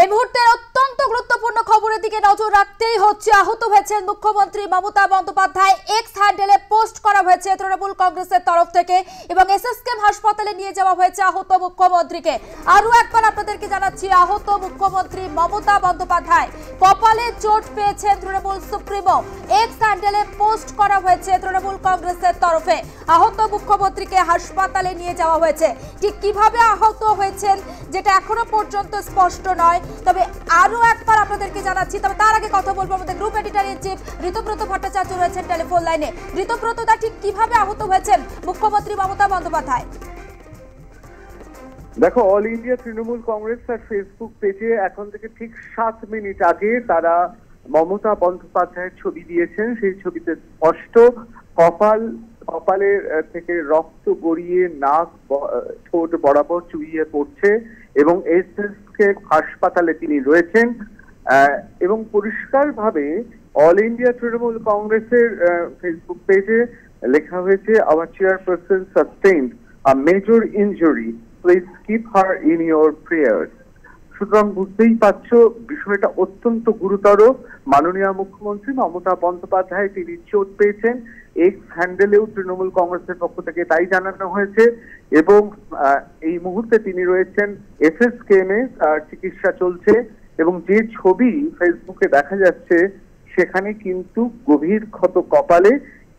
এই মুহূর্তে অত্যন্ত গুরুত্বপূর্ণ খবরের দিকে নজর রাখতেই হচ্ছে। আহত হয়েছেন মুখ্যমন্ত্রী মমতা বন্দ্যোপাধ্যায়। এক্স হ্যান্ডেলে পোস্ট করা হয়েছে তৃণমূল কংগ্রেসের তরফ থেকে এবং এসএসকেএম হাসপাতালে নিয়ে যাওয়া হয়েছে আহত মুখ্যমন্ত্রীকে। আরো একবার আপনাদেরকে জানাচ্ছি, আহত মুখ্যমন্ত্রী মমতা বন্দ্যোপাধ্যায়, কপালে চোট পেয়েছেন তৃণমূল সুপ্রিমো। এক্স হ্যান্ডেলে পোস্ট করা হয়েছে তৃণমূল কংগ্রেসের তরফে। আহত মুখ্যমন্ত্রীকে হাসপাতালে নিয়ে যাওয়া হয়েছে। ঠিক কিভাবে আহত হয়েছেন যেটা এখনো পর্যন্ত স্পষ্ট নয়, তবে আরো একবার আপনাদেরকে জানাচ্ছি। তবে তার আগে কথা বলবো, আমাদের group editor in chief Ritabrata Bhattacharya রয়েছেন টেলিফোন লাইনে। ঋতব্রত দা, ঠিক কিভাবে আহত হয়েছেন মুখ্যমন্ত্রী মমতা বন্দ্যোপাধ্যায়? দেখো, অল ইন্ডিয়া তৃণমূল কংগ্রেস তার ফেসবুক পেজে এখন থেকে ঠিক 7 মিনিট আগে তারা মমতা বন্দ্যোপাধ্যায়ের ছবি দিয়েছেন। সেই ছবিতে স্পষ্ট কপালের থেকে রক্ত গড়িয়ে নাক ঠোঁট বরাবর চুইয়ে পড়ছে এবং এসএসকেএম হাসপাতালে তিনি রয়েছেন। এবং পরিষ্কারভাবে অল ইন্ডিয়া তৃণমূল কংগ্রেসের ফেসবুক পেজে লেখা হয়েছে, our chairperson sustained a major injury, please keep her in your prayers. সুতরাং বুঝতেই পারছো বিষয়টা অত্যন্ত গুরুতর। মাননীয় মুখ্যমন্ত্রী মমতা বন্দ্যোপাধ্যায় তিনি চোট পেয়েছেন। এক্স হ্যান্ডেলেও তৃণমূল কংগ্রেসের পক্ষ থেকে তাই জানানো হয়েছে এবং এই মুহূর্তে তিনি রয়েছেন এসএসকেএম এ, চিকিৎসা চলছে। এবং যে ছবি ফেসবুকে দেখা যাচ্ছে সেখানে কিন্তু গভীর ক্ষত কপালে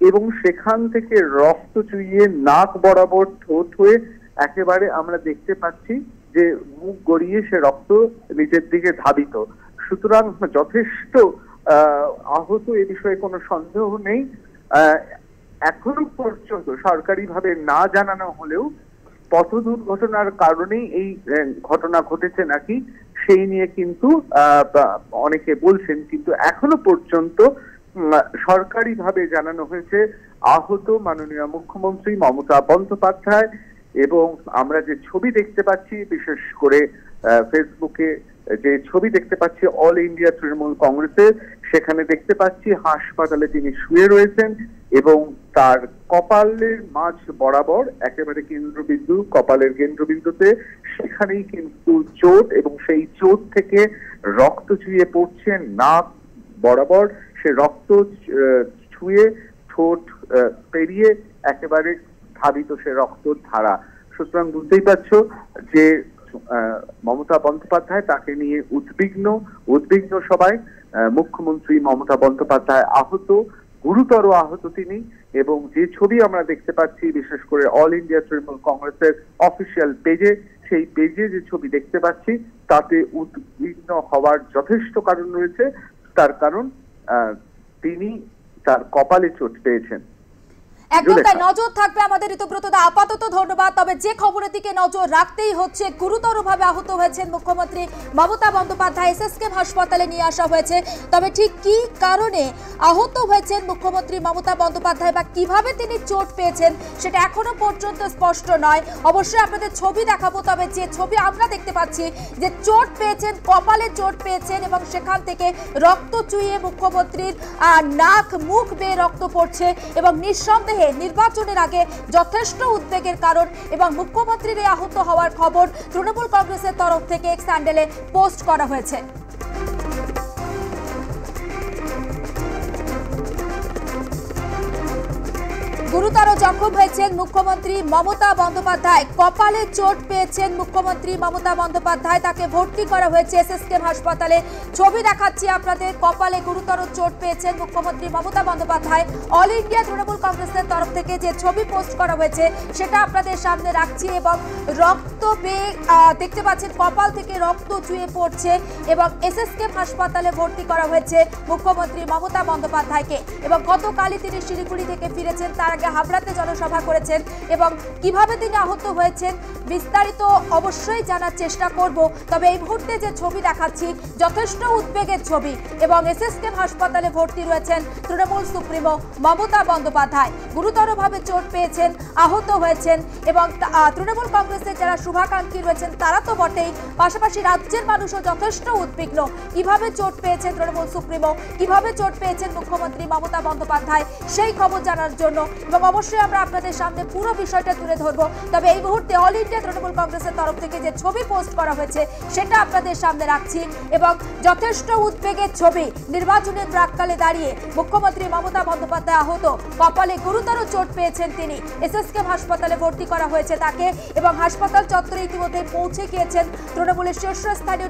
এবং সেখান থেকে রক্ত চুইয়ে নাক বরাবর ঠোঁট হয়ে একেবারে আমরা দেখতে পাচ্ছি যে মুখ গড়িয়ে সে রক্ত নিচের দিকে ধাবিত। সুতরাং যথেষ্ট আহত, এ বিষয়ে কোনো সন্দেহ নেই। এখনো পর্যন্ত সরকারিভাবে না জানানো হলেও পথ দুর্ঘটনার কারণেই এই ঘটনা ঘটেছে নাকি সেই নিয়ে কিন্তু অনেকে বলছেন, কিন্তু এখনো পর্যন্ত সরকারিভাবে জানানো হয়েছে আহত মাননীয় মুখ্যমন্ত্রী মমতা বন্দ্যোপাধ্যায়। এবং আমরা যে ছবি দেখতে পাচ্ছি, বিশেষ করে ফেসবুকে যে ছবি দেখতে পাচ্ছি অল ইন্ডিয়া তৃণমূল কংগ্রেসের, সেখানে দেখতে পাচ্ছি হাসপাতালে তিনি শুয়ে রয়েছেন এবং তার কপালের মাঝ বরাবর একেবারে কেন্দ্রবিন্দু, কপালের কেন্দ্রবিন্দুতে সেখানেই কিন্তু চোট এবং সেই চোট থেকে রক্ত চুইয়ে পড়ছে নাক বরাবর। সে রক্ত ছুঁয়ে ঠোঁট পেরিয়ে একেবারে ধাবিত সে রক্তর ধারা। সুতরাং বুঝতেই পারছো যে মমতা বন্দ্যোপাধ্যায় তাকে নিয়ে উদ্বিগ্ন সবাই। মুখ্যমন্ত্রী মমতা বন্দ্যোপাধ্যায় আহত, গুরুতর আহত তিনি। এবং যে ছবি আমরা দেখতে পাচ্ছি বিশেষ করে অল ইন্ডিয়া তৃণমূল কংগ্রেসের অফিসিয়াল পেজে, সেই পেজে যে ছবি দেখতে পাচ্ছি তাতে উদ্বিগ্ন হওয়ার যথেষ্ট কারণ রয়েছে। তার কারণ তিনি তার কপালে চোট পেয়েছেন। একদম তাই, নজর থাকবে আমাদের ঋতব্রত দা। আপাতত ধন্যবাদ। তবে যে খবরের দিকে নজর রাখতেই হচ্ছে, গুরুতরভাবে আহত হয়েছেন মুখ্যমন্ত্রী মমতা বন্দ্যোপাধ্যায়, এসএসকেএম হাসপাতালে নিয়ে আসা হয়েছে। তবে ঠিক কি কারণে আহত হয়েছেন মুখ্যমন্ত্রী মমতা বন্দ্যোপাধ্যায় বা কিভাবে তিনি চোট পেয়েছেন সেটা এখনো পর্যন্ত স্পষ্ট নয়। অবশ্যই আপনাদের ছবি দেখাবো, তবে যে ছবি আমরা দেখতে পাচ্ছি যে চোট পেয়েছেন, কপালে চোট পেয়েছেন এবং সেখান থেকে রক্ত চুইয়ে মুখ্যমন্ত্রীর নাক মুখ বেয়ে রক্ত পড়ছে এবং নিঃসন্দেহে নির্বাচনের আগে যথেষ্ট উদ্বেগের কারণ। এবং মুখ্যমন্ত্রীর এই আহত হওয়ার খবর তৃণমূল কংগ্রেসের তরফ থেকে এক্স হ্যান্ডেলে পোস্ট করা হয়েছে। গুরুতর জখম হয়েছেন মুখ্যমন্ত্রী মমতা বন্দ্যোপাধ্যায়, কপালে চোট পেয়েছেন মুখ্যমন্ত্রী মমতা বন্দ্যোপাধ্যায়। তাকে ভর্তি করা হয়েছে এসএসকেএম হাসপাতালে। ছবি দেখাচ্ছি আপনাদের, কপালে গুরুতর চোট পেয়েছেন মুখ্যমন্ত্রী মমতা বন্দ্যোপাধ্যায়। অল ইন্ডিয়া তৃণমূল কংগ্রেসের তরফ থেকে যে ছবি পোস্ট করা হয়েছে সেটা আপনাদের সামনে রাখছি এবং রক্ত বেয়ে দেখতে পাচ্ছেন কপাল থেকে রক্ত চুইয়ে পড়ছে এবং এসএসকেএম হাসপাতালে ভর্তি করা হয়েছে মুখ্যমন্ত্রী মমতা বন্দ্যোপাধ্যায়কে। এবং গতকালই তিনি শিলিগুড়ি থেকে ফিরেছেন, তার হাবড়াতে জনসভা করেছেন এবং কিভাবে তিনি আহত হয়েছেন বিস্তারিত অবশ্যই জানার চেষ্টা করব। তবে এই মুহূর্তে যে ছবি দেখাচ্ছি যথেষ্ট উদ্বেগের ছবি এবং এসএসকেএম হাসপাতালে ভর্তি রয়েছেন তৃণমূল সুপ্রিমো মমতা বন্দ্যোপাধ্যায়। গুরুতরভাবে চোট পেয়েছেন, আহত হয়েছেন এবং তৃণমূল কংগ্রেসের যারা শুভাকাঙ্ক্ষী রয়েছেন তারা তো বটেই, পাশাপাশি রাজ্যের মানুষও যথেষ্ট উদ্বিগ্ন। কিভাবে চোট পেয়েছেন তৃণমূল সুপ্রিমো, কিভাবে চোট পেয়েছেন মুখ্যমন্ত্রী মমতা বন্দ্যোপাধ্যায়, সেই খবর জানার জন্য এবং অবশ্যই আমরা আপনাদের সামনে পুরো বিষয়টা তুলে ধরবো। তবে এই মুহূর্তে অল ইন্ডিয়া তৃণমূল কংগ্রেসের তরফ থেকে যে ছবি পোস্ট করা হয়েছে সেটা আপনাদের সামনে রাখছি এবং যথেষ্ট উদ্বেগের ছবি। নির্বাচনের প্রাককালে দাঁড়িয়ে মুখ্যমন্ত্রী মমতা বন্দ্যোপাধ্যায় আহত, কপালে গুরুতর চোট পেয়েছেন তিনি। এসএসকেএম হাসপাতালে ভর্তি করা হয়েছে তাকে এবং হাসপাতাল চত্বরে ইতিমধ্যে পৌঁছে গিয়েছেন তৃণমূলের শীর্ষস্থানীয়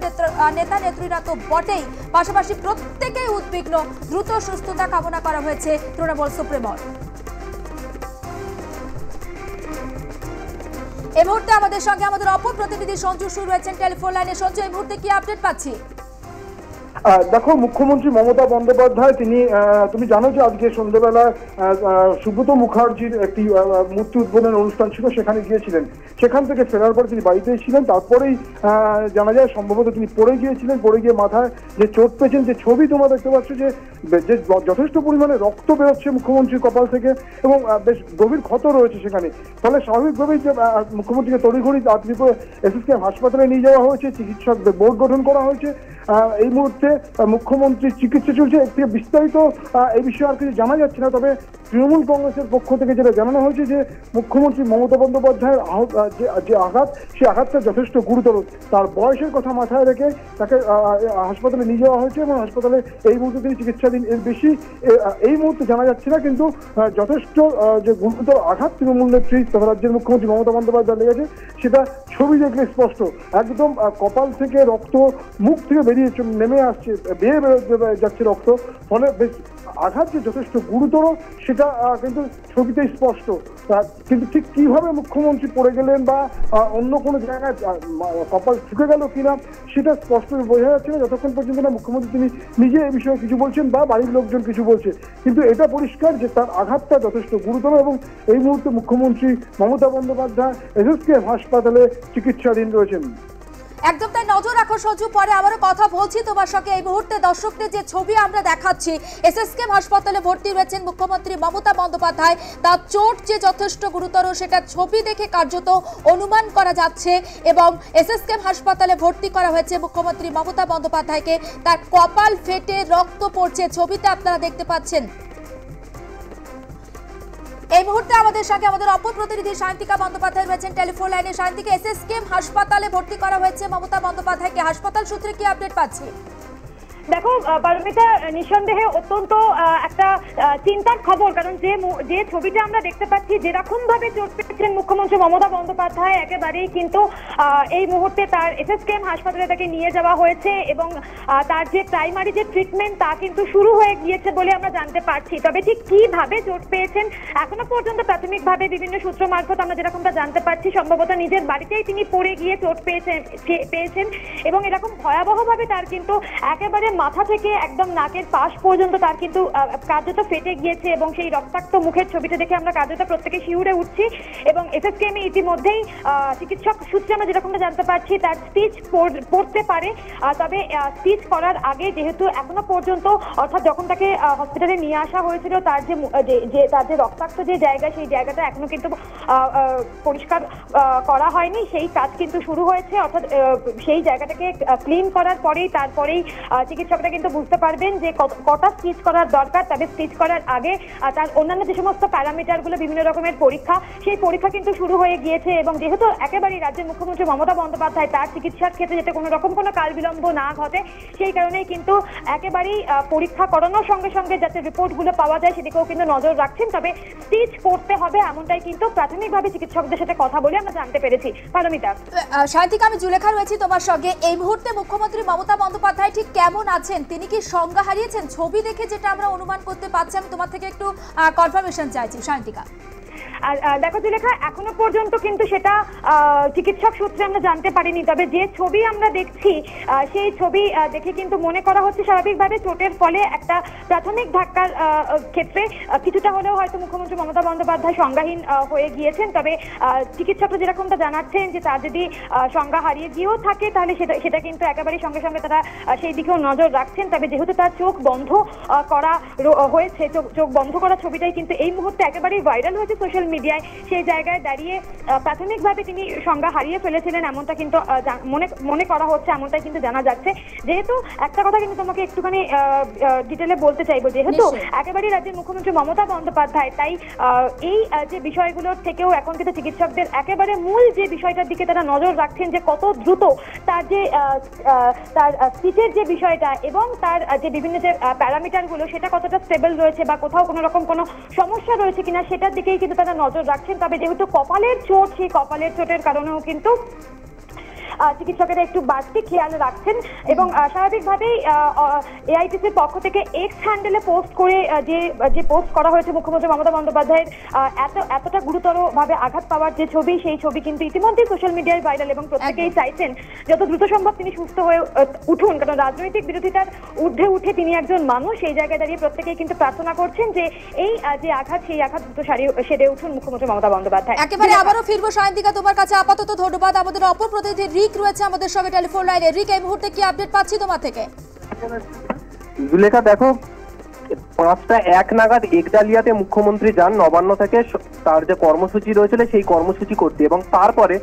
নেতা নেত্রীরা তো বটেই, পাশাপাশি প্রত্যেকেই উদ্বিগ্ন। দ্রুত সুস্থতা কামনা করা হয়েছে তৃণমূল সুপ্রিমোর। এই মুহূর্তে আমাদের সঙ্গে আমাদের অপর প্রতিনিধি সঞ্জু শুরু রয়েছেন টেলিফোন লাইনে। সঞ্জু, এই মুহূর্তে কি আপডেট পাচ্ছি? দেখো, মুখ্যমন্ত্রী মমতা বন্দ্যোপাধ্যায় তুমি জানো যে আজকে সন্ধ্যেবেলা সুব্রত মুখার্জির একটি মূর্তি উদ্বোধন অনুষ্ঠান ছিল, সেখানে গিয়েছিলেন। সেখান থেকে ফেরার পর তিনি বাড়িতেই ছিলেন। তারপরেই জানা যায় সম্ভবত তিনি পড়ে গিয়েছিলেন, পড়ে গিয়ে মাথায় যে চোট পেয়েছেন, যে ছবি তোমরা দেখতে পাচ্ছ যে যথেষ্ট পরিমাণে রক্ত বেরোচ্ছে মুখ্যমন্ত্রীর কপাল থেকে এবং বেশ গভীর ক্ষত রয়েছে সেখানে। ফলে স্বাভাবিকভাবেই যে মুখ্যমন্ত্রীকে তড়িঘড়ি এসএসকেএম হাসপাতালে নিয়ে যাওয়া হয়েছে, চিকিৎসকদের বোর্ড গঠন করা হয়েছে। এই মুহূর্তে মুখ্যমন্ত্রীর চিকিৎসা চলছে। এর থেকে বিস্তারিত এই বিষয়ে আর কিছু জানা যাচ্ছে না। তবে তৃণমূল কংগ্রেসের পক্ষ থেকে যেটা জানানো হয়েছে যে মুখ্যমন্ত্রী মমতা বন্দ্যোপাধ্যায়ের যে আঘাত, সেই আঘাতটা যথেষ্ট গুরুতর। তার বয়সের কথা মাথায় রেখে তাকে হাসপাতালে নিয়ে যাওয়া হয়েছে এবং হাসপাতালে এই মুহূর্তে তিনি চিকিৎসাধীন। এর বেশি এই মুহূর্তে জানা যাচ্ছে না, কিন্তু যথেষ্ট যে গুরুতর আঘাত তৃণমূল নেত্রী তথা রাজ্যের মুখ্যমন্ত্রী মমতা বন্দ্যোপাধ্যায় লেগেছে সেটা ছবি দেখলে স্পষ্ট। একদম কপাল থেকে রক্ত মুখ থেকে বেরিয়ে নেমে আসছে, বেয়ে যাচ্ছে রক্ত। ফলে বেশ আঘাত যে যথেষ্ট গুরুতর সেটা কিন্তু ছবিতে স্পষ্ট। কিন্তু ঠিক কিভাবে মুখ্যমন্ত্রী পড়ে গেলেন বা অন্য কোনো জায়গায় কপাল ঠুকে গেল কিনা সেটা স্পষ্ট বোঝা যাচ্ছে না যতক্ষণ পর্যন্ত না মুখ্যমন্ত্রী তিনি নিজে এই বিষয়ে কিছু বলছেন বা বাড়ির লোকজন কিছু বলছে। কিন্তু এটা পরিষ্কার যে তার আঘাতটা যথেষ্ট গুরুতর এবং এই মুহূর্তে মুখ্যমন্ত্রী মমতা বন্দ্যোপাধ্যায় এসএসকেএম হাসপাতালে চিকিৎসাধীন রয়েছেন। একদম তাই, নজর রাখো সঞ্জু, পরে আবারও কথা বলছি তোমার সঙ্গে। এই মুহূর্তে দর্শকদের যে ছবি আমরা দেখাচ্ছি, এসএসকেএম হাসপাতালে ভর্তি রয়েছেন মুখ্যমন্ত্রী মমতা বন্দ্যোপাধ্যায়। তার চোট যে যথেষ্ট গুরুতর সেটা ছবি দেখে কার্যত অনুমান করা যাচ্ছে এবং এসএসকেএম হাসপাতালে ভর্তি করা হয়েছে মুখ্যমন্ত্রী মমতা বন্দ্যোপাধ্যায়কে। তার কপাল ফেটে রক্ত পড়ছে, ছবিতে আপনারা দেখতে পাচ্ছেন। এই মুহূর্তে আমাদের সঙ্গে আমাদের অপর প্রতিনিধি সায়ন্তিকা বন্দ্যোপাধ্যায় রয়েছেন টেলিফোন লাইনে। সায়ন্তিকা, এসএসকেএম হাসপাতালে ভর্তি করা হয়েছে মমতা বন্দ্যোপাধ্যায়কে, হাসপাতাল সূত্রে কি আপডেট পাচ্ছি? দেখো পারমিতা, নিঃসন্দেহে অত্যন্ত একটা চিন্তার খবর, কারণ যে ছবিটা আমরা দেখতে পাচ্ছি, যেরকম ভাবে চোট পেয়েছেন মুখ্যমন্ত্রী মমতা বন্দ্যোপাধ্যায়, একেবারেই কিন্তু এই মুহূর্তে তার এসএসকেএম হাসপাতালে তাকে নিয়ে যাওয়া হয়েছে এবং তার যে প্রাইমারি যে ট্রিটমেন্ট তা কিন্তু শুরু হয়ে গিয়েছে বলে আমরা জানতে পারছি। তবে ঠিক কিভাবে চোট পেয়েছেন এখনো পর্যন্ত প্রাথমিকভাবে বিভিন্ন সূত্র মারফত আমরা যেরকমটা জানতে পারছি, সম্ভবত নিজের বাড়িতেই তিনি পড়ে গিয়ে চোট পেয়েছেন এবং এরকম ভয়াবহভাবে তার কিন্তু একেবারে মাথা থেকে একদম নাকের পাশ পর্যন্ত তার কিন্তু কার্যত ফেটে গিয়েছে এবং সেই রক্তাক্ত মুখের ছবিটা দেখে আমরা কার্যত প্রত্যেকে শিউরে উঠছি। এবং এসএসকেএম ইতিমধ্যেই চিকিৎসক সূত্রে আমরা যেরকমটা জানতে পারছি তার স্টিচ পড়তে পারে। তবে স্টিচ করার আগে যেহেতু এখনো পর্যন্ত, অর্থাৎ যখন তাকে হসপিটালে নিয়ে আসা হয়েছিল, তার যে রক্তাক্ত যে জায়গা, সেই জায়গাটা এখনো কিন্তু পরিষ্কার করা হয়নি। সেই কাজ কিন্তু শুরু হয়েছে, অর্থাৎ সেই জায়গাটাকে ক্লিন করার তারপরেই চিকিৎসকরা কিন্তু বুঝতে পারবেন যে কটা স্টিচ করার দরকার। তবে স্টিচ করার আগে তার অন্যান্য যে সমস্ত প্যারামিটারগুলো, বিভিন্ন রকমের পরীক্ষা, সেই পরীক্ষা কিন্তু শুরু হয়ে গিয়েছে। এবং যেহেতু একেবারেই রাজ্যের মুখ্যমন্ত্রী মমতা বন্দ্যোপাধ্যায় তার চিকিৎসার ক্ষেত্রে যাতে কোনো রকম কোনো কাল বিলম্ব না ঘটে, সেই কারণেই কিন্তু একেবারেই পরীক্ষা করানোর সঙ্গে সঙ্গে যাতে রিপোর্টগুলো পাওয়া যায় সেদিকেও কিন্তু নজর রাখছেন। তবে স্টিচ করতে হবে এমনটাই কিন্তু প্রাথমিকভাবে চিকিৎসকদের সাথে কথা বলে আমরা জানতে পেরেছি। পারমিতা। সায়ন্তিকা, আমি জুলেখা রয়েছি তোমার সঙ্গে। এই মুহূর্তে মুখ্যমন্ত্রী মমতা বন্দ্যোপাধ্যায় ঠিক কেমন আছেন? তিনি কি সংজ্ঞা হারিয়েছেন? ছবি দেখে যেটা আমরা অনুমান করতে পারছি, আমি তোমার থেকে একটু কনফার্মেশন চাইছি সায়ন্তিকা। আর দেখো জুলেখা, এখনো পর্যন্ত কিন্তু সেটা চিকিৎসক সূত্রে আমরা জানতে পারিনি। তবে যে ছবি আমরা দেখছি সেই ছবি দেখে কিন্তু মনে করা হচ্ছে স্বাভাবিকভাবে চোটের ফলে একটা প্রাথমিক ধাক্কার ক্ষেত্রে কিছুটা হলেও হয়তো মুখ্যমন্ত্রী মমতা বন্দ্যোপাধ্যায় সংজ্ঞাহীন হয়ে গিয়েছেন। তবে চিকিৎসকরা যেরকমটা জানাচ্ছেন যে তার যদি সংজ্ঞা হারিয়ে গিয়েও থাকে তাহলে সেটা কিন্তু একেবারেই সঙ্গে সঙ্গে তারা সেই দিকেও নজর রাখছেন। তবে যেহেতু তার চোখ বন্ধ করা হয়েছে, চোখ বন্ধ করা ছবিটাই কিন্তু এই মুহূর্তে একেবারেই ভাইরাল হয়েছে সোশ্যাল মিডিয়ায় সেই জায়গায় দাঁড়িয়ে প্রাথমিকভাবে তিনি সংজ্ঞা হারিয়ে ফেলেছিলেন এমনটা কিন্তু মনে করা হচ্ছে, এমনটাই কিন্তু জানা যাচ্ছে। যেহেতু একটা কথা কিন্তু তোমাকে একটুখানি ডিটেলে বলতে চাইবো, যেহেতু একেবারেই রাজ্যের মুখ্যমন্ত্রী মমতা বন্দ্যোপাধ্যায়, তাই এই যে বিষয়গুলোর থেকেও এখন কিন্তু চিকিৎসকদের একেবারে মূল যে বিষয়টার দিকে তারা নজর রাখছেন যে কত দ্রুত তার যে তার সিটের যে বিষয়টা এবং তার যে বিভিন্ন যে প্যারামিটারগুলো সেটা কতটা স্টেবল রয়েছে বা কোথাও কোনো রকম কোনো সমস্যা রয়েছে কিনা সেটার দিকেই কিন্তু তারা নজর রাখছেন। তবে যেহেতু কপালের চোট, সেই কপালের চোটের কারণেও কিন্তু চিকিৎসকেরা একটু বাড়তি খেয়াল রাখছেন এবং স্বাভাবিকভাবেই এআইটিসির পক্ষ থেকে এক্স হ্যান্ডেলে পোস্ট করে যে পোস্ট করা হয়েছে মুখ্যমন্ত্রী মমতা বন্দ্যোপাধ্যায়ের এতটা গুরুতরভাবে আঘাত পাওয়ার যে ছবি, সেই ছবি কিন্তু ইতিমধ্যেই সোশ্যাল মিডিয়ায় ভাইরাল এবং প্রত্যেকেই চাইছেন যত দ্রুত সম্ভব তিনি সুস্থ হয়ে উঠুন, কারণ রাজনৈতিক বিরোধিতার ঊর্ধ্বে উঠে তিনি একজন মানুষ। সেই জায়গায় দাঁড়িয়ে প্রত্যেকেই কিন্তু প্রার্থনা করছেন যে এই যে আঘাত, সেই আঘাত দ্রুত সেরে উঠুন মুখ্যমন্ত্রী মমতা বন্দ্যোপাধ্যায়। একেবারে আবারও ফিরবো সায়ন্তিকা তোমার কাছে, আপাতত ধন্যবাদ। আমাদের অপর প্রতিনিধি রিক রয়েছে আমাদের সঙ্গে টেলিফোন লাইনে। রিক, এই মুহূর্তে কি আপডেট পাচ্ছি তোমার থেকে? জুলেখা, দেখো 5টা 1 নাগাদ একডালিয়াতে মুখ্যমন্ত্রী যান নবান্ন থেকে তার যে কর্মসূচি রয়েছিল সেই কর্মসূচি করতে, এবং তারপরে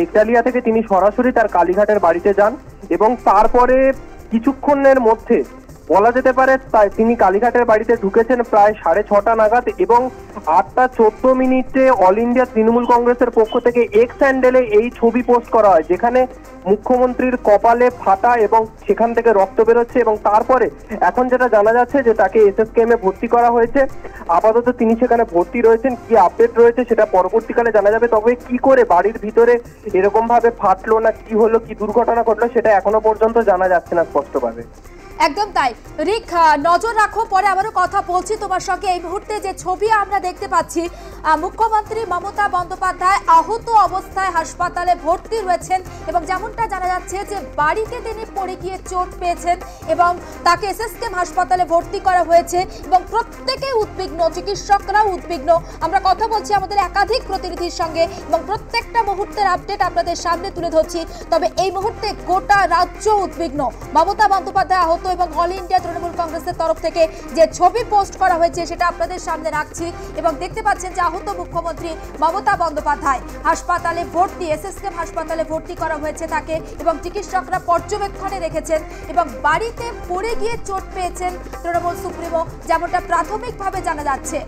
একডালিয়া থেকে তিনি সরাসরি তার কালীঘাটের বাড়িতে যান এবং তারপরে কিছুক্ষণের মধ্যে বলা যেতে পারে তিনি কালীঘাটের বাড়িতে ঢুকেছেন প্রায় 6:30 নাগাদ এবং 8টা 14 অল ইন্ডিয়া তৃণমূল কংগ্রেসের পক্ষ থেকে এক্স হ্যান্ডেলে এই ছবি পোস্ট করা হয় যেখানে মুখ্যমন্ত্রীর কপালে ফাটা এবং সেখান থেকে রক্ত বেরোচ্ছে। এবং তারপরে এখন যেটা জানা যাচ্ছে যে তাকে এসএসকেএমে ভর্তি করা হয়েছে। আপাতত তিনি সেখানে ভর্তি রয়েছেন, কি আপডেট রয়েছে সেটা পরবর্তীকালে জানা যাবে। তবে কি করে বাড়ির ভিতরে এরকম ভাবে ফাটলো না কি হলো, কি দুর্ঘটনা ঘটলো সেটা এখনো পর্যন্ত জানা যাচ্ছে না স্পষ্টভাবে। একদম তাই রিক, নজর রাখো, পরে আবারও কথা বলছি তোমার সঙ্গে। এই মুহূর্তে যে ছবি আমরা দেখতে পাচ্ছি, মুখ্যমন্ত্রী মমতা বন্দ্যোপাধ্যায় আহত অবস্থায় হাসপাতালে ভর্তি রয়েছেন এবং যেমনটা জানা যাচ্ছে যে বাড়িতে তিনি পড়ে গিয়ে চোট পেয়েছেন এবং তাকে এসএসকেএম হাসপাতালে ভর্তি করা হয়েছে এবং প্রত্যেকেই উদ্বিগ্ন, চিকিৎসকরাও উদ্বিগ্ন। আমরা কথা বলছি আমাদের একাধিক প্রতিনিধির সঙ্গে এবং প্রত্যেকটা মুহূর্তের আপডেট আপনাদের সামনে তুলে ধরছি। তবে এই মুহূর্তে গোটা রাজ্য উদ্বিগ্ন। মমতা বন্দ্যোপাধ্যায় আহত এবং অল ইন্ডিয়া তৃণমূল কংগ্রেসের তরফ থেকে যে ছবি পোস্ট করা হয়েছে সেটা আপনাদের সামনে রাখছি এবং দেখতে পাচ্ছেন যে আহত মুখ্যমন্ত্রী মমতা বন্দ্যোপাধ্যায় হাসপাতালে ভর্তি, এসএসকেএম হাসপাতালে ভর্তি করা হয়েছে তাকে এবং চিকিৎসকরা পর্যবেক্ষণে রেখেছেন এবং বাড়িতে পড়ে গিয়ে চোট পেয়েছেন তৃণমূল সুপ্রিমো, যেমনটা প্রাথমিকভাবে জানা যাচ্ছে।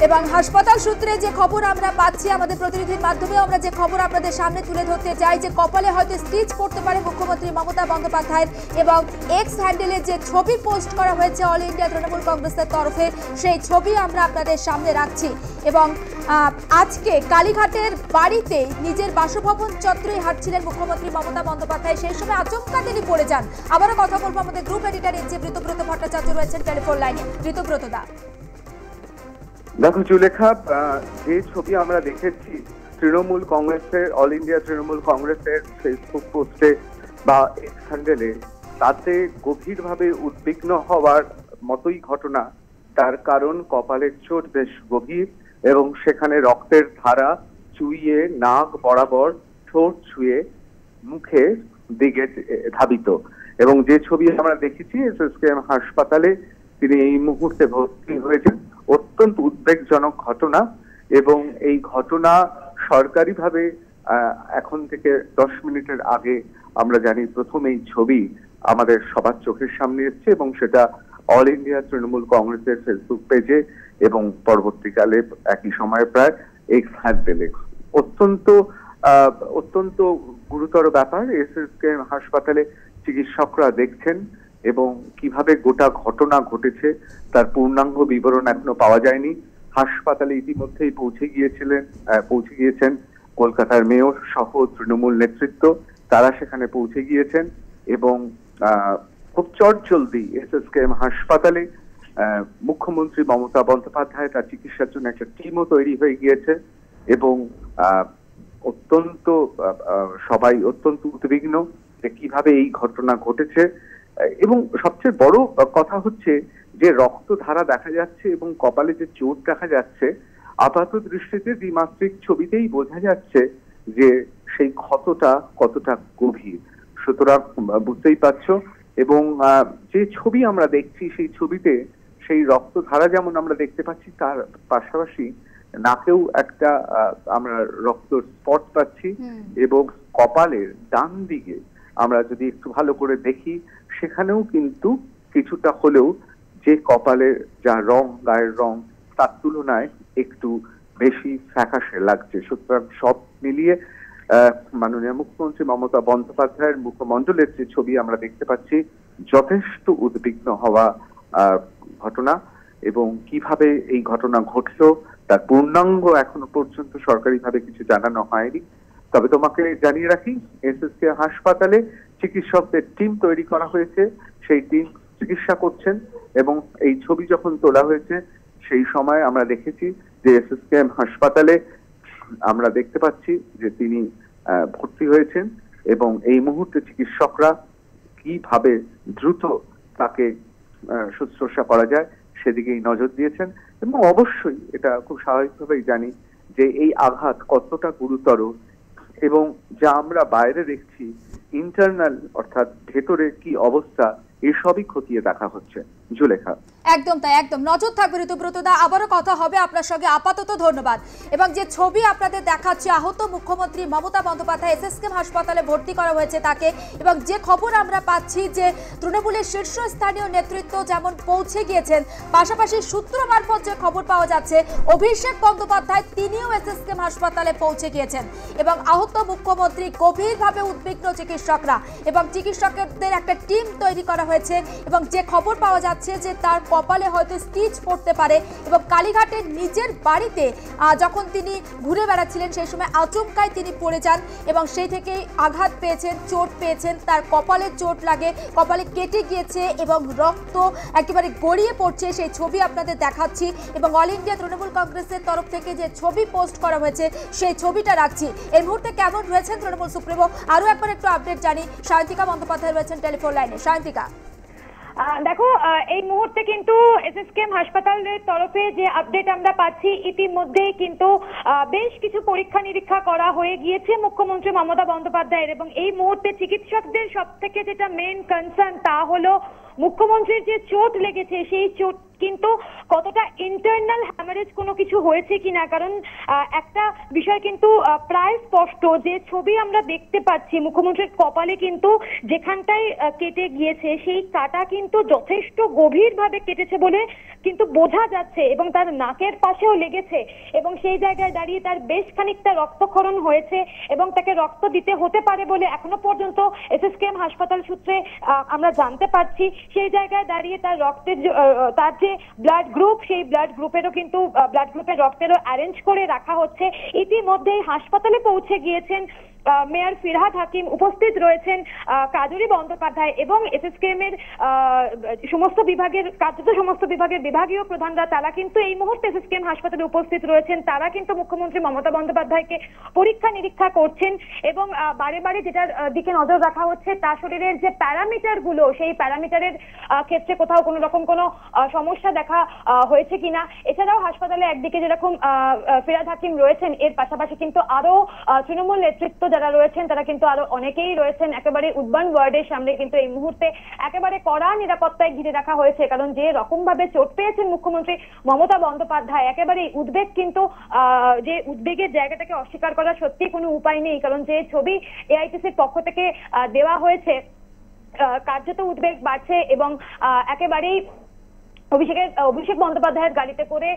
এবং হাসপাতাল সূত্রে যে খবর আমরা পাচ্ছি, আমাদের প্রতিনিধির মাধ্যমে আমরা যে খবর আপনাদের সামনে তুলে ধরতে চাই যে কপালে হয়তো স্টিচ পড়তে পারে মুখ্যমন্ত্রী মমতা বন্দ্যোপাধ্যায়ের এবং এক্স হ্যান্ডেলে যে ছবি পোস্ট করা হয়েছে অল ইন্ডিয়া তৃণমূল কংগ্রেসের তরফে সেই ছবি আমরা আপনাদের সামনে রাখছি। এবং আজকে কালীঘাটের বাড়িতে নিজের বাসভবন চত্বরে হাঁটছিলেন মুখ্যমন্ত্রী মমতা বন্দ্যোপাধ্যায়, সেই সময় আচমকা তিনি পড়ে যান। আবারও কথা বলবো, আমাদের group editor in chief Ritabrata Bhattacharya রয়েছেন টেলিফোন লাইনে। ঋতব্রত দা, দেখো জুলেখা, যে ছবি আমরা দেখেছি তৃণমূল কংগ্রেসের, অল ইন্ডিয়া তৃণমূল কংগ্রেসের ফেসবুক পোস্টে বা এক্স হ্যান্ডেলে, তাতে গভীরভাবে উদ্বিগ্ন হওয়ার মতোই ঘটনা। তার কারণ কপালের চোট বেশ গভীর এবং সেখানে রক্তের ধারা চুইয়ে নাক বরাবর, ঠোঁট ছুঁয়ে মুখের দিকে ধাবিত। এবং যে ছবি আমরা দেখেছি এসএসকেএম হাসপাতালে তিনি এই মুহূর্তে ভর্তি হয়েছেন, অত্যন্ত উদ্বেগজনক ঘটনা। এবং এই ঘটনা সরকারিভাবে এখন থেকে 10 মিনিটের আগে আমরা জানি প্রথম এই ছবি আমাদের সবার চোখের সামনে এসছে এবং সেটা অল ইন্ডিয়া তৃণমূল কংগ্রেসের ফেসবুক পেজে এবং পরবর্তীকালে একই সময়ে প্রায় এক্স হ্যান্ডেলে। অত্যন্ত গুরুতর ব্যাপার। এসএসকেএম হাসপাতালে চিকিৎসকরা দেখছেন এবং কিভাবে গোটা ঘটনা ঘটেছে তার পূর্ণাঙ্গ বিবরণ এখনো পাওয়া যায়নি। হাসপাতালে ইতিমধ্যেই পৌঁছে গিয়েছেন কলকাতার মেয়র সহ তৃণমূল নেতৃত্ব, তারা সেখানে পৌঁছে গিয়েছেন এবং খুব চটজলদি এসএসকেএম হাসপাতালে মুখ্যমন্ত্রী মমতা বন্দ্যোপাধ্যায় তার চিকিৎসার জন্য একটা টিমও তৈরি হয়ে গিয়েছে এবং সবাই অত্যন্ত উদ্বিগ্ন যে কিভাবে এই ঘটনা ঘটেছে। এবং সবচেয়ে বড় কথা হচ্ছে যে রক্তধারা দেখা যাচ্ছে এবং কপালে যে চোট দেখা যাচ্ছে, আপাত দৃষ্টিতে দ্বিমাত্রিক ছবিতেই বোঝা যাচ্ছে যে সেই ক্ষতটা কতটা গভীর। সুতরাং বুঝতেই পারছো এবং যে ছবি আমরা দেখছি সেই ছবিতে সেই রক্তধারা যেমন আমরা দেখতে পাচ্ছি, তার পাশাপাশি নাকেও একটা আমরা রক্ত স্পট পাচ্ছি এবং কপালের ডান দিকে আমরা যদি একটু ভালো করে দেখি সেখানেও কিন্তু কিছুটা হলেও যে কপালের যা রং, গায়ের রং, তার তুলনায় একটু বেশি ফ্যাকাশে লাগছে। সুতরাং সব মিলিয়ে মাননীয় মুখ্যমন্ত্রী মমতা বন্দ্যোপাধ্যায়ের মুখমণ্ডলের যে ছবি আমরা দেখতে পাচ্ছি, যথেষ্ট উদ্বিগ্ন হওয়া ঘটনা। এবং কিভাবে এই ঘটনা ঘটলো তার পূর্ণাঙ্গ এখনো পর্যন্ত সরকারিভাবে কিছু জানানো হয়নি। তবে তোমাকে জানিয়ে রাখি, এসএসকে হাসপাতালে চিকিৎসকদের টিম তৈরি করা হয়েছে, সেই টিম চিকিৎসা করছেন এবং এই ছবি যখন তোলা হয়েছে সেই সময় আমরা দেখেছি যে এসএসকে হাসপাতালে আমরা দেখতে পাচ্ছি যে তিনি ভর্তি হয়েছেন এবং এই মুহূর্তে চিকিৎসকরা কিভাবে দ্রুত তাকে শুশ্রূষা করা যায় সেদিকেই নজর দিয়েছেন। এবং অবশ্যই এটা খুব স্বাভাবিকভাবেই জানি যে এই আঘাত কতটা গুরুতর এবং যা আমরা বাইরে দেখছি ইন্টারনাল অর্থাৎ ভেতরে কি অবস্থা এসবই খতিয়ে দেখা হচ্ছে। জুলেখা, একদম তাই, একদম নজর থাকবে ঋতুব্রত দা। আবারও কথা হবে আপনার সঙ্গে, আপাতত ধন্যবাদ। এবং যে ছবি আপনাদের দেখাচ্ছে, আহত মুখ্যমন্ত্রী মমতা বন্দ্যোপাধ্যায় এসএসকেএম হাসপাতালে ভর্তি করা হয়েছে তাকে, এবং যে খবর আমরা পাচ্ছি যে তৃণমূলের শীর্ষস্থানীয় নেতৃত্ব যেমন পৌঁছে গিয়েছেন, পাশাপাশি সূত্র মারফত যে খবর পাওয়া যাচ্ছে অভিষেক বন্দ্যোপাধ্যায় তিনিও এসএসকেএম হাসপাতালে পৌঁছে গিয়েছেন এবং আহত মুখ্যমন্ত্রী গভীরভাবে উদ্বিগ্ন চিকিৎসকরা এবং চিকিৎসকদের একটা টিম তৈরি করা হয়েছে। এবং যে খবর পাওয়া যাচ্ছে যে তার কপালে হয়তো স্টিচ পড়তে পারে এবং কালীঘাটের নিজের বাড়িতে যখন তিনি ঘুরে বেড়াচ্ছিলেন সেই সময় আচমকায় তিনি পড়ে যান এবং সেই থেকেই আঘাত পেয়েছেন, চোট পেয়েছেন, তার কপালে চোট লাগে, কপালে কেটে গিয়েছে এবং রক্ত একেবারে গড়িয়ে পড়ছে। সেই ছবি আপনাদের দেখাচ্ছি এবং অল ইন্ডিয়া তৃণমূল কংগ্রেসের তরফ থেকে যে ছবি পোস্ট করা হয়েছে সেই ছবিটা রাখছি। এই মুহূর্তে কেমন রয়েছেন তৃণমূল সুপ্রিমো, আরও একবার একটু আপডেট জানি। সায়ন্তিকা বন্দ্যোপাধ্যায় রয়েছেন টেলিফোন লাইনে। সায়ন্তিকা, দেখো এই মুহূর্তে কিন্তু এসএসকেএম হাসপাতালের তরফে যে আপডেট আমরা পাচ্ছি, ইতিমধ্যেই কিন্তু বেশ কিছু পরীক্ষা নিরীক্ষা করা হয়ে গিয়েছে মুখ্যমন্ত্রী মমতা বন্দ্যোপাধ্যায়ের। এবং এই মুহূর্তে চিকিৎসকদের সব থেকে যেটা মেইন কনসার্ন তা হলো মুখ্যমন্ত্রীর যে চোট লেগেছে সেই চোট কিন্তু কতটা ইন্টারনাল হ্যামারেজ কোনো কিছু হয়েছে কিনা। কারণ একটা বিষয় কিন্তু প্রায় স্পষ্ট, যে ছবি আমরা দেখতে পাচ্ছি মুখ্যমন্ত্রীর কপালে কিন্তু যেখানটায় কেটে গিয়েছে সেই কাটা কিন্তু যথেষ্ট গভীরভাবে কেটেছে বলে কিন্তু বোঝা যাচ্ছে এবং তার নাকের পাশেও লেগেছে এবং সেই জায়গায় দাঁড়িয়ে তার বেশ খানিকটা রক্তক্ষরণ হয়েছে এবং তাকে রক্ত দিতে হতে পারে বলে এখনো পর্যন্ত এসএসকেএম হাসপাতাল সূত্রে আমরা জানতে পারছি। সেই জায়গায় দাঁড়িয়ে তার রক্তের তার যে ব্লাড গ্রুপ, সেই ব্লাড গ্রুপেরও কিন্তু ব্লাড গ্রুপের রক্তেরও অ্যারেঞ্জ করে রাখা হচ্ছে। ইতিমধ্যেই হাসপাতালে পৌঁছে গিয়েছেন মেয়র ফিরহাদ হাকিম, উপস্থিত রয়েছেন কাজরি বন্দ্যোপাধ্যায় এবং এসএসকেএম এর সমস্ত বিভাগের বিভাগীয় প্রধানরা, তারা কিন্তু এই মুহূর্তে এসএসকেএম হাসপাতালে উপস্থিত রয়েছেন। তারা কিন্তু মুখ্যমন্ত্রী মমতা বন্দ্যোপাধ্যায়কে পরীক্ষা নিরীক্ষা করছেন এবং বারে বারে যেটার দিকে নজর রাখা হচ্ছে তার শরীরের যে প্যারামিটার গুলো, সেই প্যারামিটারের ক্ষেত্রে কোথাও কোনো রকম কোনো সমস্যা দেখা হয়েছে কিনা। এছাড়াও হাসপাতালে একদিকে যেরকম ফিরহাদ হাকিম রয়েছেন, এর পাশাপাশি কিন্তু আরো তৃণমূল নেতৃত্ব যারা রয়েছেন তারা কিন্তু আরো অনেকেই রয়েছেন। একেবারে উদ্যান ওয়ার্ডের সামনে কিন্তু এই মুহূর্তে একেবারে কড়া নিরাপত্তায় ঘিরে রাখা হয়েছে, কারণ যে রকম ভাবে চোট পেয়েছেন মুখ্যমন্ত্রী মমতা বন্দ্যোপাধ্যায়, একেবারে উদ্বেগ কিন্তু যে উদ্বেগের জায়গাটাকে অস্বীকার করার সত্যি কোনো উপায় নেই। কারণ যে ছবি এআইটিসির পক্ষ থেকে দেওয়া হয়েছে, কার্যত উদ্বেগ বাড়ছে এবং একেবারেই অভিষেক বন্দ্যোপাধ্যায়ের গাড়িতে করে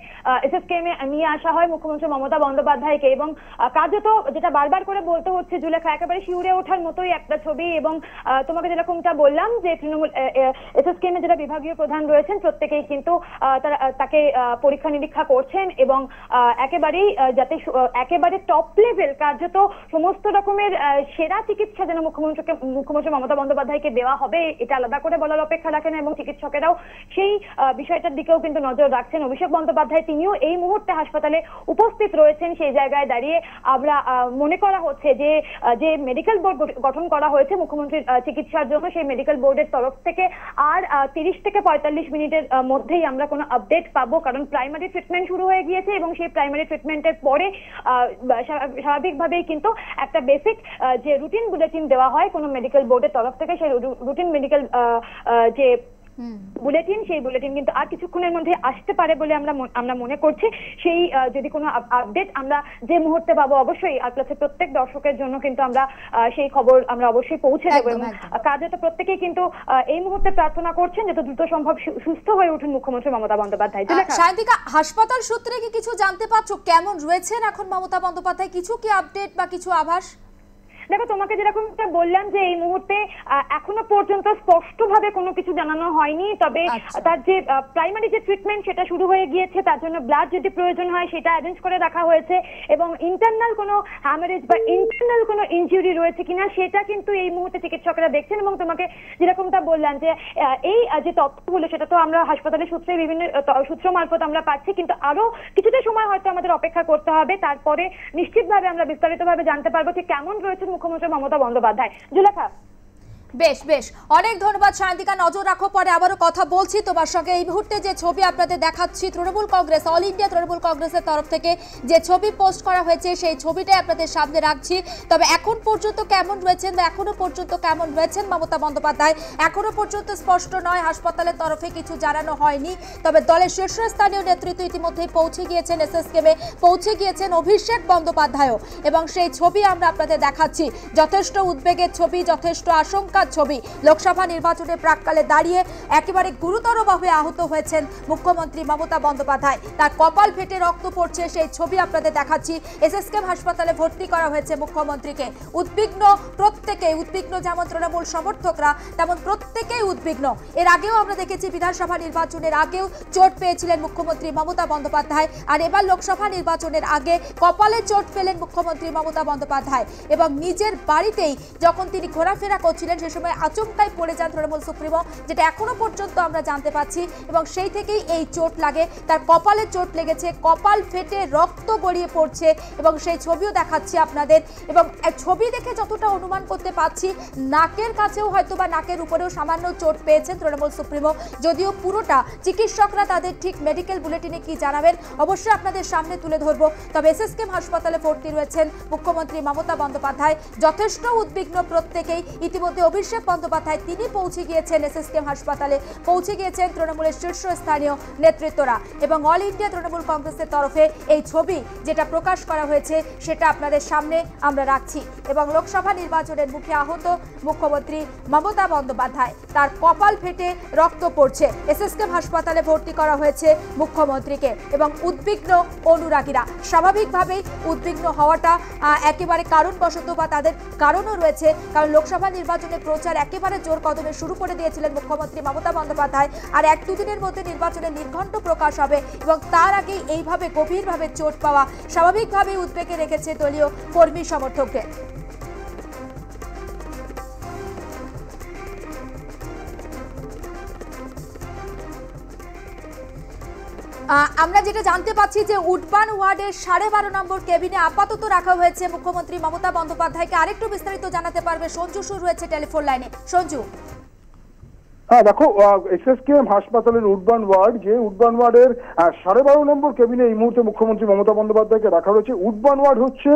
এসএসকেএম এ নিয়ে আসা হয় মুখ্যমন্ত্রী মমতা বন্দ্যোপাধ্যায়কে এবং কার্যত যেটা বারবার করে বলতে হচ্ছে জুলেখা, একেবারে শিউরে ওঠার মতোই একটা ছবি। এবং তোমাকে যেরকমটা বললাম যে তৃণমূল এসএসকেএম এর যারা বিভাগীয় প্রধান রয়েছেন প্রত্যেকেই কিন্তু তাকে পরীক্ষা নিরীক্ষা করছেন এবং একেবারেই যাতে একেবারে টপ লেভেল কার্যত সমস্ত রকমের সেরা চিকিৎসা যেন মুখ্যমন্ত্রী মমতা বন্দ্যোপাধ্যায়কে দেওয়া হবে, এটা আলাদা করে বলার অপেক্ষা রাখে না এবং চিকিৎসকেরাও সেই বিষয়টার দিকেও কিন্তু নজর রাখছেন অভিষেক বন্দ্যোপাধ্যায়। তিনিও এই মুহূর্তে হাসপাতালে উপস্থিত রয়েছেন। সেই জায়গায় দাঁড়িয়ে আমরা মনে করা হচ্ছে যে যে মেডিকেল বোর্ড গঠন করা হয়েছে মুখ্যমন্ত্রীর চিকিৎসার জন্য, সেই মেডিকেল বোর্ডের তরফ থেকে আর 30 থেকে 45 মিনিটের মধ্যেই আমরা কোনো আপডেট পাবো, কারণ প্রাইমারি ট্রিটমেন্ট শুরু হয়ে গিয়েছে এবং সেই প্রাইমারি ট্রিটমেন্টের পরে স্বাভাবিকভাবেই কিন্তু একটা বেসিক যে রুটিন বুলেটিন দেওয়া হয় কোনো মেডিকেল বোর্ডের তরফ থেকে, সেই রুটিন মেডিকেল যে বুলেটিন, সেই বুলেটিন কিন্তু আর কিছুক্ষণের মধ্যে আসতে পারে বলে আমরা মনে করছি। সেই যদি কোনো আপডেট আমরা যে মুহূর্তে পাবো, অবশ্যই আর প্লাসের প্রত্যেক দর্শকের জন্য কিন্তু আমরা সেই খবর আমরা অবশ্যই পৌঁছে দেবো। এবং কার্যত প্রত্যেকেই কিন্তু এই মুহূর্তে প্রার্থনা করছেন যত দ্রুত সম্ভব সুস্থ হয়ে উঠুন মুখ্যমন্ত্রী মমতা বন্দ্যোপাধ্যায়। সায়ন্তিকা, হাসপাতাল সূত্রে কি কিছু জানতে পারছো, কেমন রয়েছেন এখন মমতা বন্দ্যোপাধ্যায়? কিছু কি আপডেট বা কিছু আভাস? দেখো, তোমাকে যেরকম বললাম যে এই মুহূর্তে এখনো পর্যন্ত স্পষ্টভাবে কোনো কিছু জানানো হয়নি, তবে তার যে প্রাইমারি যে ট্রিটমেন্ট সেটা শুরু হয়ে গিয়েছে, তার জন্য ব্লাড যদি প্রয়োজন হয় সেটা অ্যারেঞ্জ করে রাখা হয়েছে, এবং ইন্টারনাল কোনো হ্যামারেজ বা ইন্টারনাল কোনো ইনজুরি রয়েছে কিনা সেটা কিন্তু এই মুহূর্তে চিকিৎসকরা দেখছেন। এবং তোমাকে যেরকমটা বললাম যে এই যে তথ্যগুলো সেটা তো আমরা হাসপাতালের সূত্রে বিভিন্ন সূত্র মারফত আমরা পাচ্ছি, কিন্তু আরো কিছুটা সময় হয়তো আমাদের অপেক্ষা করতে হবে, তারপরে নিশ্চিতভাবে আমরা বিস্তারিতভাবে জানতে পারবো যে কেমন রয়েছে মুখ্যমন্ত্রী মমতা বন্দ্যোপাধ্যায়। জুলেখা, বেশ বেশ, অনেক ধন্যবাদ সায়ন্তিকা। নজর রাখো, পরে আবারও কথা বলছি তোমার সঙ্গে। এই মুহূর্তে যে ছবি আপনাদের দেখাচ্ছি, তৃণমূল কংগ্রেস, অল ইন্ডিয়া তৃণমূল কংগ্রেসের তরফ থেকে যে ছবি পোস্ট করা হয়েছে সেই ছবিটাই আপনাদের সামনে রাখছি। তবে এখন পর্যন্ত কেমন রয়েছেন বা এখনো পর্যন্ত কেমন রয়েছেন মমতা বন্দ্যোপাধ্যায় এখনো পর্যন্ত স্পষ্ট নয়। হাসপাতালের তরফে কিছু জানানো হয়নি, তবে দলের শীর্ষস্থানীয় নেতৃত্ব ইতিমধ্যেই পৌঁছে গিয়েছেন, এসএসকেমে পৌঁছে গিয়েছেন অভিষেক বন্দ্যোপাধ্যায়ও, এবং সেই ছবি আমরা আপনাদের দেখাচ্ছি। যথেষ্ট উদ্বেগের ছবি, যথেষ্ট আশঙ্কা ছবি। লোকসভা নির্বাচনের প্রাক্কালে দাঁড়িয়ে একেবারে গুরুতরভাবে আহত হয়েছেন মুখ্যমন্ত্রী মমতা বন্দ্যোপাধ্যায়। তার কপাল ফেটে রক্ত পড়ছে, সেই ছবি আপনাদের দেখাচ্ছি। এসএসকেএম হাসপাতালে ভর্তি করা হয়েছে মুখ্যমন্ত্রীকে। উদ্বিগ্ন প্রত্যেকেই, উদ্বিগ্ন যেমন তৃণমূল সমর্থকরা তেমন প্রত্যেকেই উদ্বিগ্ন। এর আগেও আমরা দেখেছি বিধানসভা নির্বাচনের আগেও চোট পেয়েছিলেন মুখ্যমন্ত্রী মমতা বন্দ্যোপাধ্যায়, আর এবার লোকসভা নির্বাচনের আগে কপালে চোট পেলেন মুখ্যমন্ত্রী মমতা বন্দ্যোপাধ্যায়, এবং নিজের বাড়িতেই যখন তিনি ঘোরাফেরা করছিলেন সে সময় আচমকাই পড়ে যান তৃণমূল সুপ্রিমো, যেটা এখনো পর্যন্ত আমরা জানতে পাচ্ছি, এবং সেই থেকেই এই চোট লাগে। তার কপালে চোট লেগেছে, কপাল ফেটে রক্ত গড়িয়ে পড়ছে, এবং সেই ছবিও দেখাচ্ছি আপনাদের। এবং ছবি দেখে যতটা অনুমান করতে পারছি, নাকের কাছেও হয়তো বা নাকের উপরেও সামান্য চোট পেয়েছেন তৃণমূল সুপ্রিমো, যদিও পুরোটা চিকিৎসকরা তাদের ঠিক মেডিকেল বুলেটিনে কি জানাবেন অবশ্যই আপনাদের সামনে তুলে ধরবো। তবে এসএসকেএম হাসপাতালে ভর্তি রয়েছেন মুখ্যমন্ত্রী মমতা বন্দ্যোপাধ্যায়। যথেষ্ট উদ্বিগ্ন প্রত্যেকেই। ইতিমধ্যে অভিষেক বন্দ্যোপাধ্যায় তিনি পৌঁছে গিয়েছেন এসএসকেএম হাসপাতালে, পৌঁছে গিয়েছেন তৃণমূলের শীর্ষস্থানীয় নেতৃত্বরা, এবং অল ইন্ডিয়া তৃণমূল কংগ্রেসের তরফে এই ছবি যেটা প্রকাশ করা হয়েছে সেটা আপনাদের সামনে আমরা রাখছি। এবং লোকসভা নির্বাচনের মুখে আহত মুখ্যমন্ত্রী মমতা বন্দ্যোপাধ্যায়, তার কপাল ফেটে রক্ত পড়ছে। এসএসকেএম হাসপাতালে ভর্তি করা হয়েছে মুখ্যমন্ত্রীকে, এবং উদ্বিগ্ন অনুরাগীরা। স্বাভাবিকভাবেই উদ্বিগ্ন হওয়াটা একেবারে কারণবশত, বা তাদের কারণও রয়েছে, কারণ লোকসভা নির্বাচনের প্রচার একেবারে জোর কদমে শুরু করে দিয়েছিলেন মুখ্যমন্ত্রী মমতা বন্দ্যোপাধ্যায়, আর 1-2 দিনের মধ্যে নির্বাচনের নির্ঘণ্ট প্রকাশ হবে, এবং তার আগেই এইভাবে গভীরভাবে চোট পাওয়া স্বাভাবিকভাবেই উদ্বেগে রেখেছে দলীয় কর্মী সমর্থককে। আমরা যেটা জানতে পাচ্ছি যে উডবান ওয়ার্ডের 12.5 নম্বর কেবিনে আপাতত রাখা হয়েছে মুখ্যমন্ত্রী মমতা বন্দ্যোপাধ্যায়কে। আরেকটু বিস্তারিত জানাতে পারবে সঞ্জু সুর রয়েছে টেলিফোন লাইনে। সঞ্জু, হ্যাঁ দেখো, এসএসকেএম হাসপাতালের উডবান ওয়ার্ড, যে উডবান ওয়ার্ডের 12.5 নম্বর কেবিনে এই মুহূর্তে মুখ্যমন্ত্রী মমতা বন্দ্যোপাধ্যায়কে রাখা রয়েছে। উডবান ওয়ার্ড হচ্ছে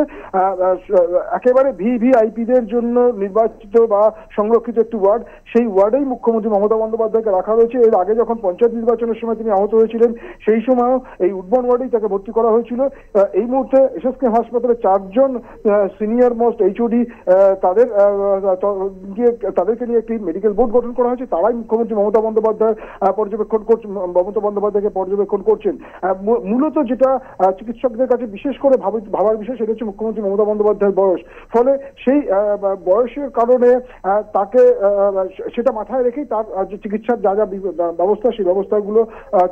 একেবারে ভিভিআইপিদের জন্য নির্বাচিত বা সংরক্ষিত একটি ওয়ার্ড। সেই ওয়ার্ডেই মুখ্যমন্ত্রী মমতা বন্দ্যোপাধ্যায়কে রাখা রয়েছে। এর আগে যখন পঞ্চায়েত নির্বাচনের সময় তিনি আহত হয়েছিলেন, সেই সময়ও এই উডবান ওয়ার্ডেই তাকে ভর্তি করা হয়েছিল। এই মুহূর্তে এসএসকেএম হাসপাতালে 4 জন সিনিয়র মোস্ট এইচওডি তাদেরকে নিয়ে একটি মেডিকেল বোর্ড গঠন করা হয়েছে। তারাই মুখ্যমন্ত্রী মমতা বন্দ্যোপাধ্যায় পর্যবেক্ষণ করছেন। মূলত যেটা চিকিৎসকদের কাছে বিশেষ করে ভাবার বিষয়, সেটা হচ্ছে মুখ্যমন্ত্রী মমতা বন্দ্যোপাধ্যায়ের বয়স। ফলে সেই বয়সের কারণে তাকে সেটা মাথায় রেখেই তার যে চিকিৎসার যা যা ব্যবস্থা, সেই ব্যবস্থাগুলো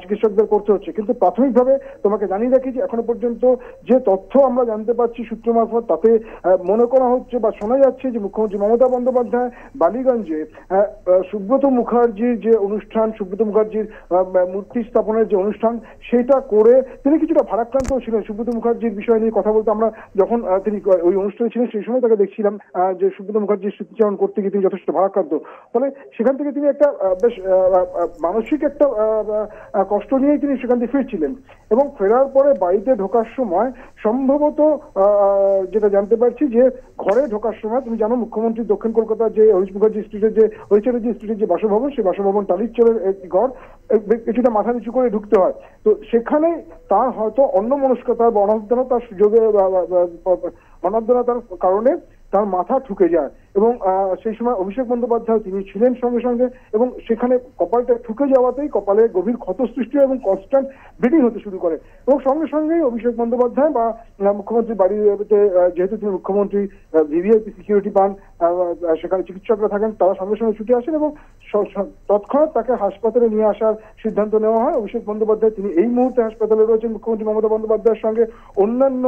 চিকিৎসকদের করতে হচ্ছে। কিন্তু প্রাথমিকভাবে তোমাকে জানিয়ে রাখি যে এখনো পর্যন্ত যে তথ্য আমরা জানতে পারছি সূত্র মারফত, তাতে মনে করা হচ্ছে বা শোনা যাচ্ছে যে মুখ্যমন্ত্রী মমতা বন্দ্যোপাধ্যায় বালিগঞ্জে সুব্রত মুখার্জি মুখার্জির যে অনুষ্ঠান, সুব্রত মুখার্জির মূর্তি স্থাপনের যে অনুষ্ঠান, সেটা করে তিনি কিছুটা ভারাক্রান্ত ছিলেন। সুব্রত মুখার্জির বিষয় নিয়ে কথা বলতে আমরা যখন তিনি ওই অনুষ্ঠানে ছিলেন সেই সময় তাকে দেখছিলাম যে সুব্রত মুখার্জির স্মৃতিচারণ করতে গিয়ে তিনি যথেষ্ট ভারাক্রান্ত। ফলে সেখান থেকে তিনি একটা বেশ মানসিক একটা কষ্ট নিয়েই তিনি সেখান থেকে ফিরছিলেন এবং ফেরার পরে বাড়িতে ঢোকার সময় সম্ভবত যেটা জানতে পারছি যে ঘরে ঢোকার সময়, তুমি জানো মুখ্যমন্ত্রী দক্ষিণ কলকাতার যে হরিশ মুখার্জি স্ট্রিটের যে হরিচাঁদজি স্ট্রিটের যে বাসভবন, সেই বাসভবন টালির চলের একটি ঘর, কিছুটা মাথা নিচু করে ঢুকতে হয়। তো সেখানে তার হয়তো অন্যমনস্কতা বা অনাবধানতার সুযোগে অনাবধানতার কারণে তার মাথা ঠুকে যায় এবং সেই সময় অভিষেক বন্দ্যোপাধ্যায় তিনি ছিলেন সঙ্গে সঙ্গে এবং সেখানে কপালটা ঠুকে যাওয়াতেই কপালে গভীর ক্ষত সৃষ্টি হয় এবং কনস্ট্যান্ট ব্লিডিং হতে শুরু করে এবং সঙ্গে সঙ্গেই অভিষেক বন্দ্যোপাধ্যায় বা মুখ্যমন্ত্রী বাড়িতে, যেহেতু তিনি মুখ্যমন্ত্রী ভিভিআইপি সিকিউরিটি পান, সেখানে চিকিৎসকরা থাকেন, তারা সঙ্গে সঙ্গে ছুটে আসেন এবং তৎক্ষণাৎ তাকে হাসপাতালে নিয়ে আসার সিদ্ধান্ত নেওয়া হয়। অভিষেক বন্দ্যোপাধ্যায় তিনি এই মুহূর্তে হাসপাতালে রয়েছেন মুখ্যমন্ত্রী মমতা বন্দ্যোপাধ্যায়ের সঙ্গে। অন্যান্য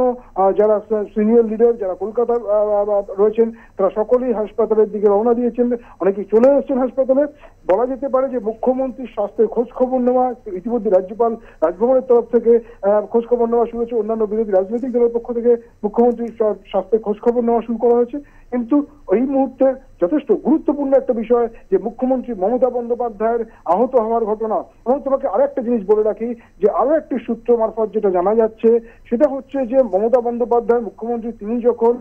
যারা সিনিয়র লিডার যারা কলকাতার রয়েছেন তারা সকলেই হাসপাতালের দিকে রওনা দিয়েছেন, অনেকেই চলে এসেছেন হাসপাতালে। বলা যেতে পারে যে মুখ্যমন্ত্রীর স্বাস্থ্যের খোঁজ খবর নেওয়া ইতিমধ্যে রাজ্যপাল রাজভবনের তরফ থেকে খোঁজ খবর নেওয়া শুরু হয়েছে, অন্যান্য বিরোধী রাজনৈতিক দলের পক্ষ থেকে মুখ্যমন্ত্রীর স্বাস্থ্যের খোঁজ খবর নেওয়া শুরু করা হয়েছে। কিন্তু এই মুহূর্তে যথেষ্ট গুরুত্বপূর্ণ একটা বিষয় যে মুখ্যমন্ত্রী মমতা বন্দ্যোপাধ্যায়ের আহত হওয়ার ঘটনা। এবং তোমাকে আরেকটা জিনিস বলে রাখি যে আরো একটি সূত্র মারফত যেটা জানা যাচ্ছে সেটা হচ্ছে যে মমতা বন্দ্যোপাধ্যায় মুখ্যমন্ত্রী তিনি যখন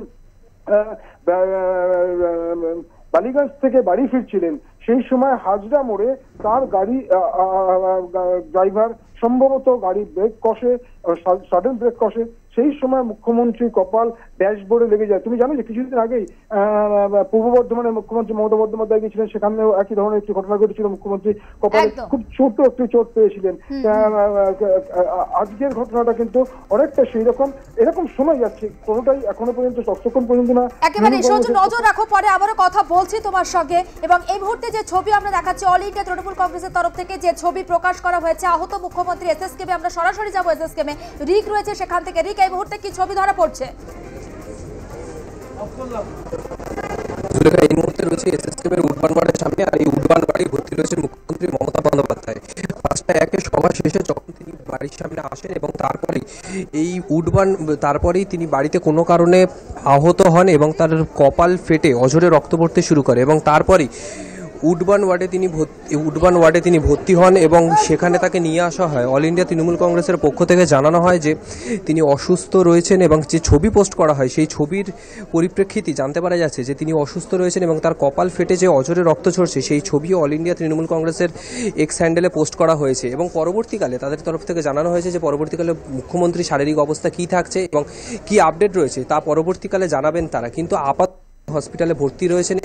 বালিগঞ্জ থেকে বাড়ি ফিরছিলেন সেই সময় হাজরা মোড়ে তার গাড়ি ড্রাইভার সম্ভবত গাড়ি ব্রেক কষে, সাডেন ব্রেক কষে, সেই সময় মুখ্যমন্ত্রী কপাল ড্যাশবোর্ডে লেগে যায়। তুমি জানো যে কিছুদিন আগেই পূর্ব বর্ধমানের মুখ্যমন্ত্রী মমতা বন্দ্যোপাধ্যায় গিয়েছিলেন, সেখানেও একই ধরনের একটি ঘটনা ঘটেছিল, মুখ্যমন্ত্রী কপালে খুব ছোট একটি চোট পেয়েছিলেন। আজকের ঘটনাটা কিন্তু অনেকটা সেই রকম, এরকম শোনা যাচ্ছে, কোনোটাই এখনো পর্যন্ত ততক্ষণ পর্যন্ত না। একেবারে নজর রাখো, পরে আবারও কথা বলছি তোমার সঙ্গে। এবং এই মুহূর্তে যে ছবি আমরা দেখাচ্ছি অল ইন্ডিয়া তৃণমূল কংগ্রেসের তরফ থেকে যে ছবি প্রকাশ করা হয়েছে আহত মুখ্যমন্ত্রী এসএসকেমে, আমরা সরাসরি যাবো এসএসকেমে, রিক রয়েছে সেখান থেকে। রিক, এই মুহূর্তে কি ছবি ধরা পড়ছে? এই মুহূর্তে রয়েছে এসএসকেমের উডবান বাড়ির সামনে, আর এই উডবান বাড়ি ভর্তি রয়েছেন মুখ্যমন্ত্রী মমতা বন্দ্যোপাধ্যায়। 5টা 1-এ সভা শেষে যখন তিনি বাড়ির সামনে আসেন এবং তারপরেই তিনি বাড়িতে কোনো কারণে আহত হন এবং তার কপাল ফেটে অঝরে রক্ত পড়তে শুরু করে এবং তারপরেই উডবান ওয়ার্ডে তিনি ভর্তি হন এবং সেখানে তাকে নিয়ে আসা হয়। অল ইন্ডিয়া তৃণমূল কংগ্রেসের পক্ষ থেকে জানানো হয় যে তিনি অসুস্থ রয়েছেন এবং যে ছবি পোস্ট করা হয় সেই ছবির পরিপ্রেক্ষিতে জানতে পারা যাচ্ছে যে তিনি অসুস্থ রয়েছেন এবং তার কপাল ফেটে যে অঝরে রক্ত ঝরছে সেই ছবিও অল ইন্ডিয়া তৃণমূল কংগ্রেসের এক্স হ্যান্ডেলে পোস্ট করা হয়েছে এবং পরবর্তীকালে তাদের তরফ থেকে জানানো হয়েছে যে পরবর্তীকালে মুখ্যমন্ত্রীর শারীরিক অবস্থা কী থাকছে এবং কী আপডেট রয়েছে তা পরবর্তীকালে জানাবেন তারা। কিন্তু আপাতত হসপিটালে ভর্তি রয়েছেন,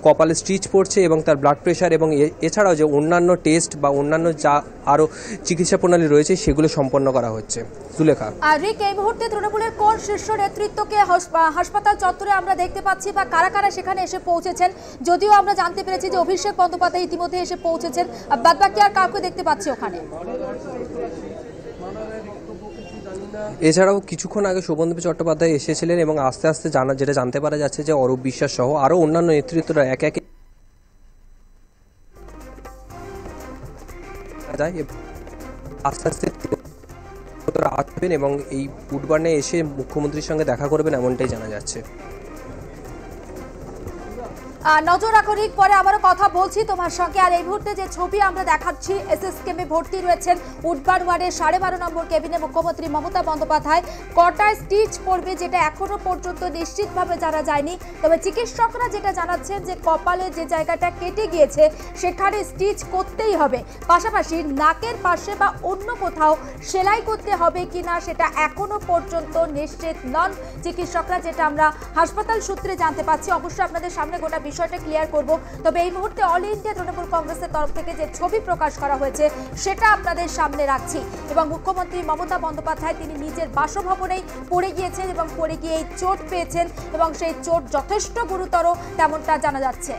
কপালে স্টিচ পড়ছে এবং তার ব্লাড প্রেশার এবং এছাড়াও যে অন্যান্য টেস্ট বা অন্যান্য যা আরও চিকিৎসা প্রণালী রয়েছে সেগুলো সম্পন্ন করা হচ্ছে। সুলেখা, আর রিক, এই মুহূর্তে তৃণমূলের কোন শীর্ষ নেতৃত্বকে হাসপাতাল চত্বরে আমরা দেখতে পাচ্ছি বা কারা কারা সেখানে এসে পৌঁছেছেন? যদিও আমরা জানতে পেরেছি যে অভিষেক বন্দ্যোপাধ্যায় ইতিমধ্যে এসে পৌঁছেছেন, বাদবাকি আর কাউকে দেখতে পাচ্ছি ওখানে? এছাড়াও কিছুক্ষণ আগে শোভনদেব চট্টোপাধ্যায় এসেছিলেন এবং আস্তে আস্তে যেটা জানতে পারা যাচ্ছে যে অরূপ বিশ্বাস সহ আরও অন্যান্য নেতৃত্বরা একে একে আস্তে আস্তে আসবেন এবং এই উডবানে এসে মুখ্যমন্ত্রীর সঙ্গে দেখা করবেন এমনটাই জানা যাচ্ছে। নজর রাখো রিক, পরে আবারও কথা বলছি তোমার সঙ্গে। আর এই মুহূর্তে যে ছবি আমরা দেখাচ্ছি এসএসকেমে ভর্তি রয়েছেন উডবান ওয়ার্ডের 12.5 নম্বর কেবিনে মুখ্যমন্ত্রী মমতা বন্দ্যোপাধ্যায়। কটায় স্টিচ পড়বে যেটা এখনো পর্যন্ত নিশ্চিতভাবে জানা যায়নি, তবে চিকিৎসকরা যেটা জানাচ্ছেন যে কপালে যে জায়গাটা কেটে গিয়েছে সেখানে স্টিচ করতেই হবে, পাশাপাশি নাকের পাশে বা অন্য কোথাও সেলাই করতে হবে কিনা সেটা এখনো পর্যন্ত নিশ্চিত নন চিকিৎসকরা, যেটা আমরা হাসপাতাল সূত্রে জানতে পাচ্ছি। অবশ্যই আপনাদের সামনে গোটা বিষয়টা ক্লিয়ার করব। তবে এই মুহূর্তে অল ইন্ডিয়া তৃণমূল কংগ্রেসের তরফ থেকে যে ছবি প্রকাশ করা হয়েছে সেটা আপনাদের সামনে রাখছি। এবং মুখ্যমন্ত্রী মমতা বন্দ্যোপাধ্যায় তিনি নিজের বাসভবনেই পড়ে গিয়েছেন এবং পড়ে গিয়ে চোট পেয়েছেন এবং সেই চোট যথেষ্ট গুরুতর তেমনটা জানা যাচ্ছে।